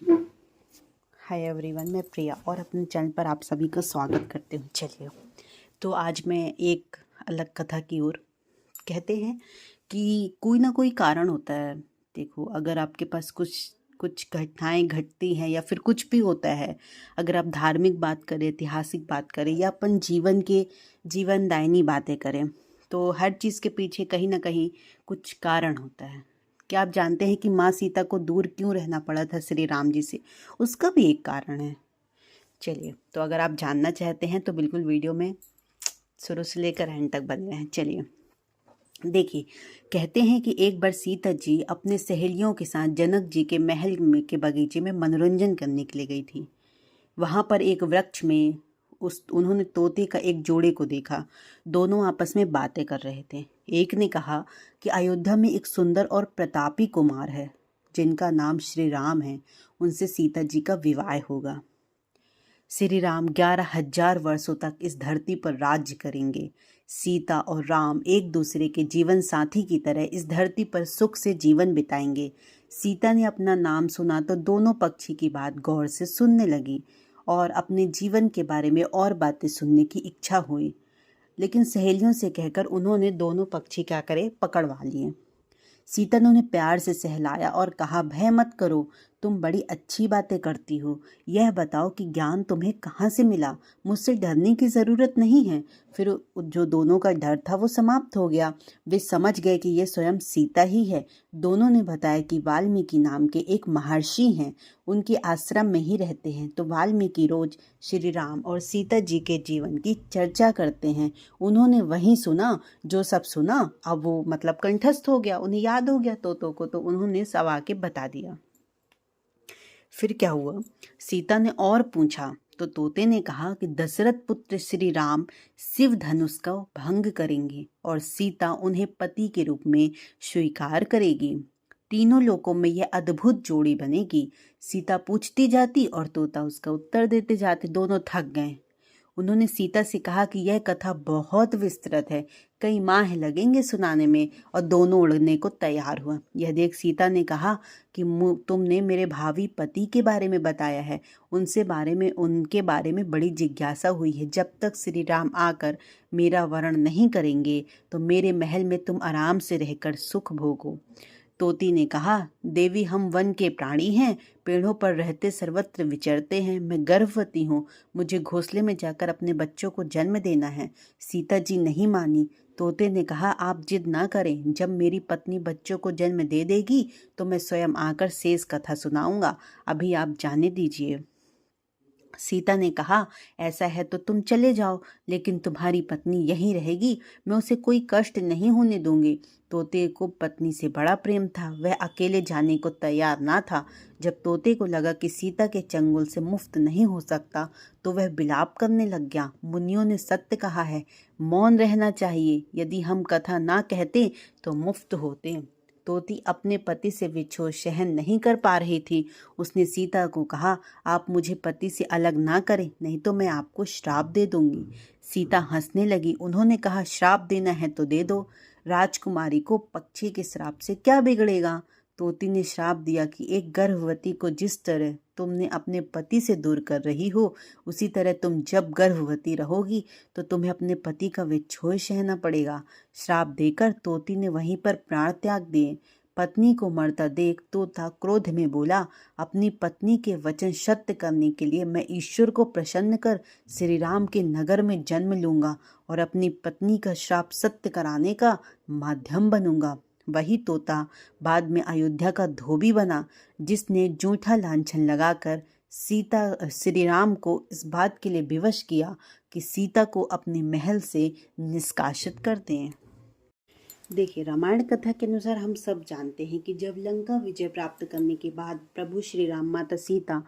Hi everyone, मैं प्रिया और अपने चैनल पर आप सभी का स्वागत करती हूँ। चलिए, तो आज मैं एक अलग कथा की ओर। कहते हैं कि कोई ना कोई कारण होता है। देखो, अगर आपके पास कुछ कुछ घटनाएं घटती हैं या फिर कुछ भी होता है, अगर आप धार्मिक बात करें, ऐतिहासिक बात करें या अपन जीवनदायिनी बातें करें, तो हर चीज़ के पीछे कहीं ना कहीं कुछ कारण होता है। क्या आप जानते हैं कि माँ सीता को दूर क्यों रहना पड़ा था श्री राम जी से? उसका भी एक कारण है। चलिए, तो अगर आप जानना चाहते हैं तो बिल्कुल वीडियो में शुरू से लेकर एंड तक बने रहें। चलिए, देखिए, कहते हैं कि एक बार सीता जी अपने सहेलियों के साथ जनक जी के महल में के बगीचे में मनोरंजन करने के लिए गई थी। वहां पर एक वृक्ष में उन्होंने तोते का एक जोड़े को देखा। दोनों आपस में बातें कर रहे थे। एक ने कहा कि अयोध्या में एक सुंदर और प्रतापी कुमार है जिनका नाम श्री राम है, उनसे सीता जी का विवाह होगा। श्री राम 11,000 वर्षों तक इस धरती पर राज्य करेंगे। सीता और राम एक दूसरे के जीवन साथी की तरह इस धरती पर सुख से जीवन बिताएंगे। सीता ने अपना नाम सुना तो दोनों पक्षी की बात गौर से सुनने लगी और अपने जीवन के बारे में और बातें सुनने की इच्छा हुई। लेकिन सहेलियों से कहकर उन्होंने दोनों पक्षी क्या करे, पकड़वा लिए। सीता ने उन्हें प्यार से सहलाया और कहा, भय मत करो, तुम बड़ी अच्छी बातें करती हो। यह बताओ कि ज्ञान तुम्हें कहाँ से मिला? मुझसे डरने की ज़रूरत नहीं है। फिर जो दोनों का डर था वो समाप्त हो गया। वे समझ गए कि यह स्वयं सीता ही है। दोनों ने बताया कि वाल्मीकि नाम के एक महर्षि हैं, उनके आश्रम में ही रहते हैं। तो वाल्मीकि रोज श्री राम और सीता जी के जीवन की चर्चा करते हैं। उन्होंने वही सुना जो सब सुना। अब वो मतलब कंठस्थ हो गया, उन्हें याद हो गया तोतों को, तो उन्होंने सब आके बता दिया। फिर क्या हुआ? सीता ने और पूछा तो तोते ने कहा कि दशरथ पुत्र श्री राम शिव धनुष का भंग करेंगे और सीता उन्हें पति के रूप में स्वीकार करेगी। तीनों लोकों में यह अद्भुत जोड़ी बनेगी। सीता पूछती जाती और तोता उसका उत्तर देते जाते। दोनों थक गए। उन्होंने सीता से कहा कि यह कथा बहुत विस्तृत है, कई माह लगेंगे सुनाने में। और दोनों उड़ने को तैयार हुआ। यह देख सीता ने कहा कि तुमने मेरे भावी पति के बारे में बताया है, उनके बारे में बड़ी जिज्ञासा हुई है। जब तक श्री राम आकर मेरा वर्ण नहीं करेंगे तो मेरे महल में तुम आराम से रहकर सुख भोगो। तोती ने कहा, देवी, हम वन के प्राणी हैं, पेड़ों पर रहते सर्वत्र विचरते हैं। मैं गर्भवती हूँ, मुझे घोंसले में जाकर अपने बच्चों को जन्म देना है। सीता जी नहीं मानी। तोते ने कहा, आप जिद ना करें, जब मेरी पत्नी बच्चों को जन्म दे देगी तो मैं स्वयं आकर शेष कथा सुनाऊंगा। अभी आप जाने दीजिए। सीता ने कहा, ऐसा है तो तुम चले जाओ, लेकिन तुम्हारी पत्नी यहीं रहेगी, मैं उसे कोई कष्ट नहीं होने दूंगी। तोते को पत्नी से बड़ा प्रेम था, वह अकेले जाने को तैयार ना था। जब तोते को लगा कि सीता के चंगुल से मुक्त नहीं हो सकता तो वह विलाप करने लग गया। मुनियों ने सत्य कहा है, मौन रहना चाहिए। यदि हम कथा ना कहते तो मुफ्त होते। तोती अपने पति से विछोह सहन नहीं कर पा रही थी। उसने सीता को कहा, आप मुझे पति से अलग ना करें, नहीं तो मैं आपको श्राप दे दूंगी। सीता हंसने लगी। उन्होंने कहा, श्राप देना है तो दे दो, राजकुमारी को पक्षी के श्राप से क्या बिगड़ेगा? तोती ने श्राप दिया कि एक गर्भवती को जिस तरह तुमने अपने पति से दूर कर रही हो, उसी तरह तुम जब गर्भवती रहोगी तो तुम्हें अपने पति का विछोह सहना पड़ेगा। श्राप देकर तोती ने वहीं पर प्राण त्याग दिए। पत्नी को मरता देख तोता क्रोध में बोला, अपनी पत्नी के वचन सत्य करने के लिए मैं ईश्वर को प्रसन्न कर श्री राम के नगर में जन्म लूंगा और अपनी पत्नी का श्राप सत्य कराने का माध्यम बनूंगा। वही तोता बाद में अयोध्या का धोबी बना, जिसने जूठा लांछन लगाकर श्री राम को इस बात के लिए विवश किया कि सीता को अपने महल से निष्कासित कर दें। देखिए, रामायण कथा के अनुसार हम सब जानते हैं कि जब लंका विजय प्राप्त करने के बाद प्रभु श्री राम माता सीता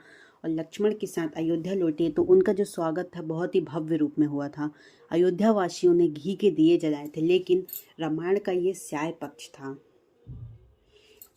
और लक्ष्मण के साथ अयोध्या लौटे तो उनका जो स्वागत था बहुत ही भव्य रूप में हुआ था। अयोध्या वासियों ने घी के दिए जलाए थे, लेकिन रामायण का ये स्याय पक्ष था।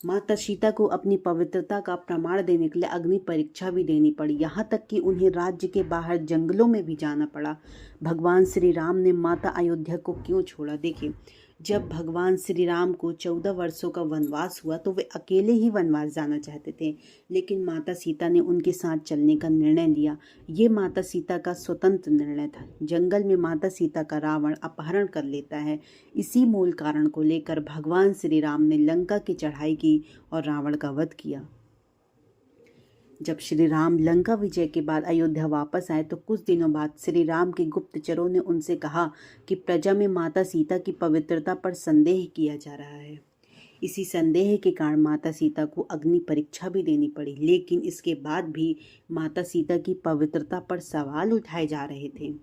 माता सीता को अपनी पवित्रता का प्रमाण देने के लिए अग्नि परीक्षा भी देनी पड़ी, यहाँ तक कि उन्हें राज्य के बाहर जंगलों में भी जाना पड़ा। भगवान श्री राम ने माता अयोध्या को क्यों छोड़ा? देखिए, जब भगवान श्री राम को 14 वर्षों का वनवास हुआ तो वे अकेले ही वनवास जाना चाहते थे, लेकिन माता सीता ने उनके साथ चलने का निर्णय लिया। ये माता सीता का स्वतंत्र निर्णय था। जंगल में माता सीता का रावण अपहरण कर लेता है। इसी मूल कारण को लेकर भगवान श्री राम ने लंका की चढ़ाई की और रावण का वध किया। जब श्री राम लंका विजय के बाद अयोध्या वापस आए तो कुछ दिनों बाद श्री राम के गुप्तचरों ने उनसे कहा कि प्रजा में माता सीता की पवित्रता पर संदेह किया जा रहा है। इसी संदेह के कारण माता सीता को अग्नि परीक्षा भी देनी पड़ी, लेकिन इसके बाद भी माता सीता की पवित्रता पर सवाल उठाए जा रहे थे।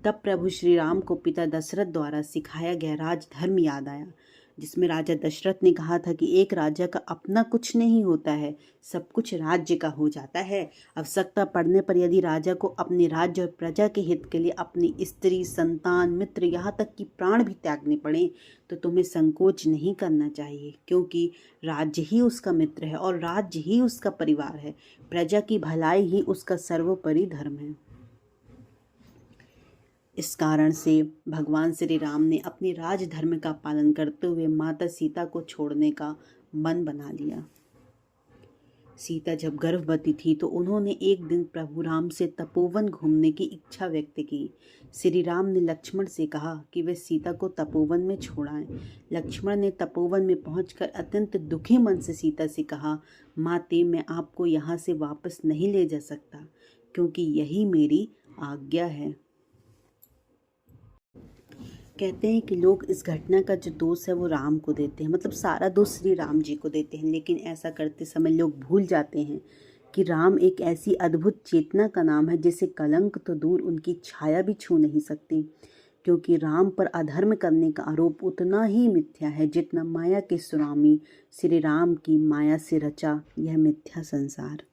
तब प्रभु श्री राम को पिता दशरथ द्वारा सिखाया गया राजधर्म याद आया, जिसमें राजा दशरथ ने कहा था कि एक राजा का अपना कुछ नहीं होता है, सब कुछ राज्य का हो जाता है। आवश्यकता पड़ने पर यदि राजा को अपने राज्य और प्रजा के हित के लिए अपनी स्त्री, संतान, मित्र, यहाँ तक कि प्राण भी त्यागने पड़े तो तुम्हें संकोच नहीं करना चाहिए, क्योंकि राज्य ही उसका मित्र है और राज्य ही उसका परिवार है। प्रजा की भलाई ही उसका सर्वोपरि धर्म है। इस कारण से भगवान श्री राम ने अपने राजधर्म का पालन करते हुए माता सीता को छोड़ने का मन बना लिया। सीता जब गर्भवती थी तो उन्होंने एक दिन प्रभु राम से तपोवन घूमने की इच्छा व्यक्त की। श्री राम ने लक्ष्मण से कहा कि वे सीता को तपोवन में छोड़ाएं। लक्ष्मण ने तपोवन में पहुंचकर अत्यंत दुखी मन से सीता से कहा, माते, मैं आपको यहाँ से वापस नहीं ले जा सकता, क्योंकि यही मेरी आज्ञा है। कहते हैं कि लोग इस घटना का जो दोष है वो राम को देते हैं, मतलब सारा दोष श्री राम जी को देते हैं, लेकिन ऐसा करते समय लोग भूल जाते हैं कि राम एक ऐसी अद्भुत चेतना का नाम है जिसे कलंक तो दूर उनकी छाया भी छू नहीं सकती, क्योंकि राम पर अधर्म करने का आरोप उतना ही मिथ्या है जितना माया के स्वामी श्री राम की माया से रचा यह मिथ्या संसार।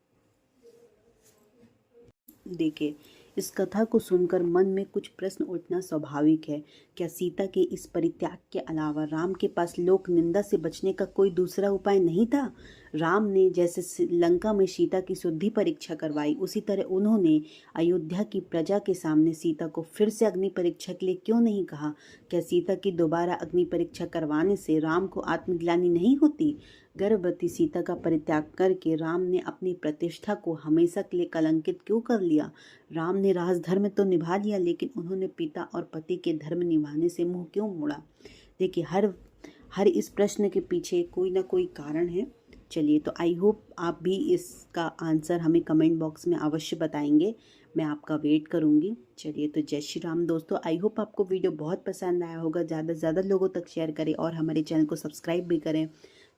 देखिए, इस कथा को सुनकर मन में कुछ प्रश्न उठना स्वाभाविक है। क्या सीता के इस परित्याग के अलावा राम के पास लोक निंदा से बचने का कोई दूसरा उपाय नहीं था? राम ने जैसे लंका में सीता की शुद्धि परीक्षा करवाई, उसी तरह उन्होंने अयोध्या की प्रजा के सामने सीता को फिर से अग्नि परीक्षा के लिए क्यों नहीं कहा? क्या सीता की दोबारा अग्नि परीक्षा करवाने से राम को आत्मग्लानि नहीं होती? गर्भवती सीता का परित्याग करके राम ने अपनी प्रतिष्ठा को हमेशा के लिए कलंकित क्यों कर लिया? राम ने राजधर्म तो निभा लिया, लेकिन उन्होंने पिता और पति के धर्म निभाने से मुंह क्यों मोड़ा? देखिए, हर इस प्रश्न के पीछे कोई ना कोई कारण है। चलिए, तो आई होप आप भी इसका आंसर हमें कमेंट बॉक्स में अवश्य बताएंगे, मैं आपका वेट करूंगी। चलिए, तो जय श्री राम दोस्तों। आई होप आपको वीडियो बहुत पसंद आया होगा। ज़्यादा से ज़्यादा लोगों तक शेयर करें और हमारे चैनल को सब्सक्राइब भी करें।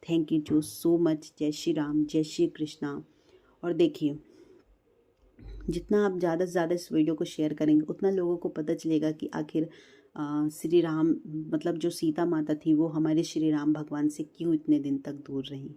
Thank you so much. जय श्री राम, जय श्री कृष्णा। और देखिए, जितना आप ज़्यादा से ज़्यादा इस वीडियो को शेयर करेंगे उतना लोगों को पता चलेगा कि आखिर श्री राम, मतलब जो सीता माता थी, वो हमारे श्री राम भगवान से क्यों इतने दिन तक दूर रहीं।